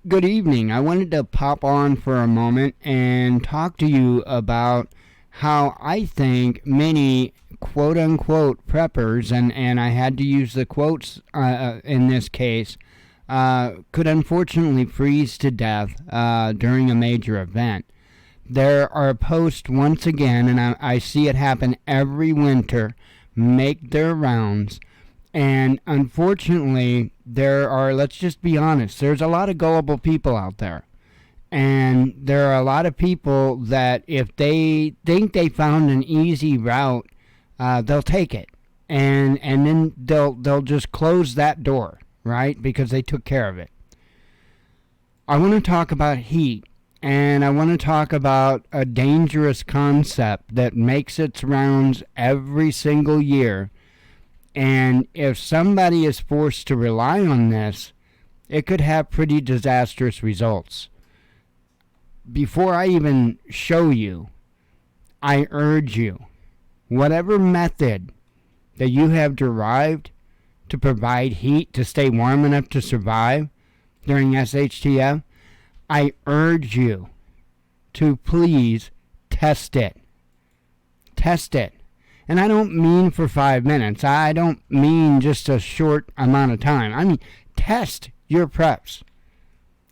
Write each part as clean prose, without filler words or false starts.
Good evening. I wanted to pop on for a moment and talk to you about how I think many quote unquote preppers, and I had to use the quotes in this case, could unfortunately freeze to death during a major event. There are posts once again, and I see it happen every winter, make their rounds. And unfortunately, there are, let's just be honest, there's a lot of gullible people out there. And there are a lot of people that if they think they found an easy route, they'll take it. And then they'll just close that door, right? Because they took care of it. I want to talk about heat. And I want to talk about a dangerous concept that makes its rounds every single year. And if somebody is forced to rely on this, it could have pretty disastrous results. Before I even show you, I urge you, whatever method that you have derived to provide heat to stay warm enough to survive during SHTF, I urge you to please test it. Test it. And I don't mean for 5 minutes. I don't mean just a short amount of time. I mean, test your preps.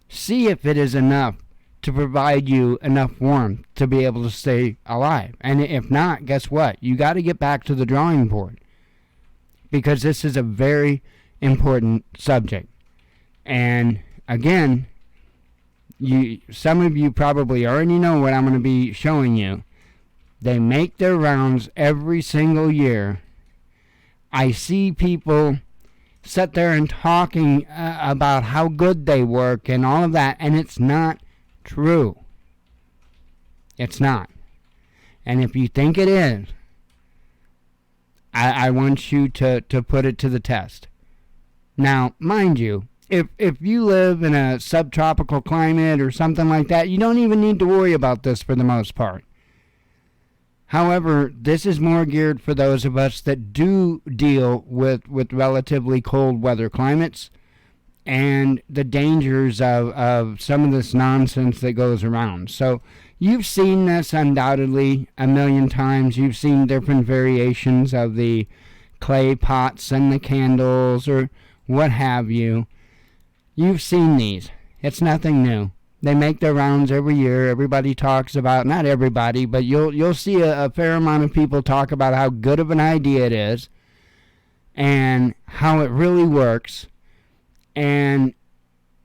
See if it is enough to provide you enough warmth to be able to stay alive. And if not, guess what? You got to get back to the drawing board. Because this is a very important subject. And again, some of you probably already know what I'm going to be showing you. They make their rounds every single year. I see people sit there and talking about how good they work and all of that, and it's not true. It's not. And if you think it is, I want you to put it to the test. Now, mind you, if you live in a subtropical climate or something like that, you don't even need to worry about this for the most part. However, this is more geared for those of us that do deal with relatively cold weather climates and the dangers of some of this nonsense that goes around. So you've seen this undoubtedly a million times. You've seen different variations of the clay pots and the candles or what have you. You've seen these. It's nothing new. They make their rounds every year. Everybody talks about, not everybody, but you'll see a fair amount of people talk about how good of an idea it is and how it really works. And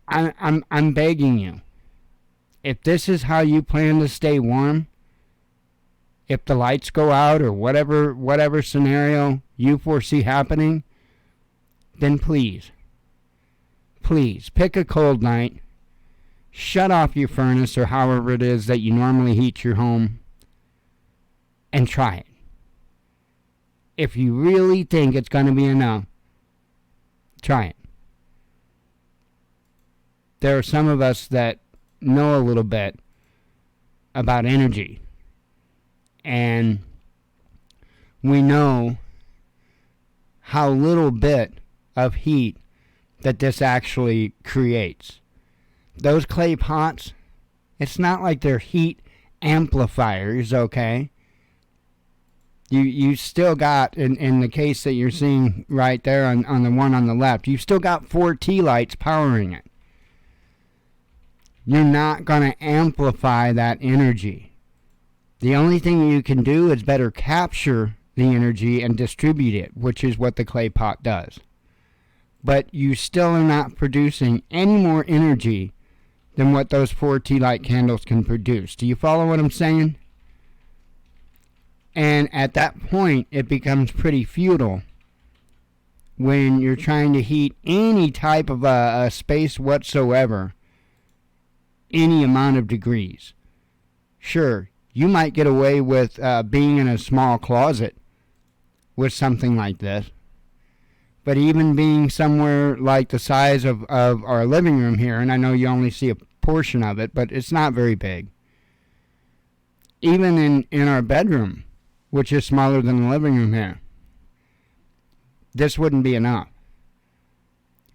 I'm begging you, if this is how you plan to stay warm, if the lights go out or whatever scenario you foresee happening, then please pick a cold night. Shut off your furnace or however it is that you normally heat your home and try it. If you really think it's going to be enough, try it. There are some of us that know a little bit about energy, and we know how little bit of heat that this actually creates. Those clay pots, it's not like they're heat amplifiers, okay? You still got, in the case that you're seeing right there on the one on the left, you've still got 4 tea lights powering it. You're not going to amplify that energy. The only thing you can do is better capture the energy and distribute it, which is what the clay pot does. But you still are not producing any more energy than what those 4 tea light candles can produce. Do you follow what I'm saying? And at that point, it becomes pretty futile when you're trying to heat any type of a space whatsoever, any amount of degrees. Sure, you might get away with being in a small closet with something like this. But even being somewhere like the size of our living room here, and I know you only see a portion of it, but it's not very big. Even in our bedroom, which is smaller than the living room here, this wouldn't be enough.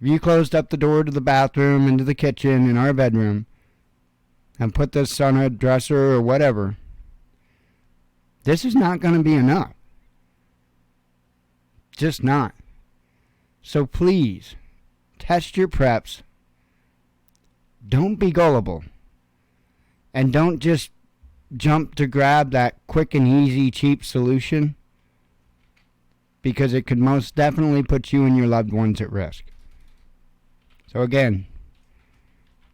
if you closed up the door to the bathroom, into the kitchen, in our bedroom, and put this on a dresser or whatever, this is not going to be enough. Just not. So please, test your preps. Don't be gullible. And don't just jump to grab that quick and easy, cheap solution, because it could most definitely put you and your loved ones at risk. So again,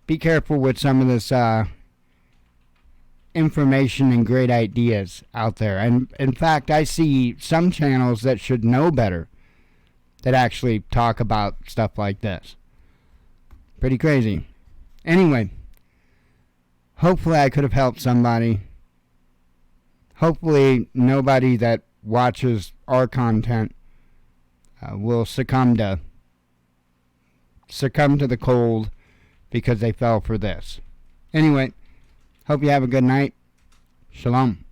be careful with some of this information and great ideas out there. And in fact, I see some channels that should know better that actually talk about stuff like this. Pretty crazy. Anyway, hopefully I could have helped somebody. Hopefully nobody that watches our content will succumb to the cold because they fell for this. Anyway, hope you have a good night. Shalom.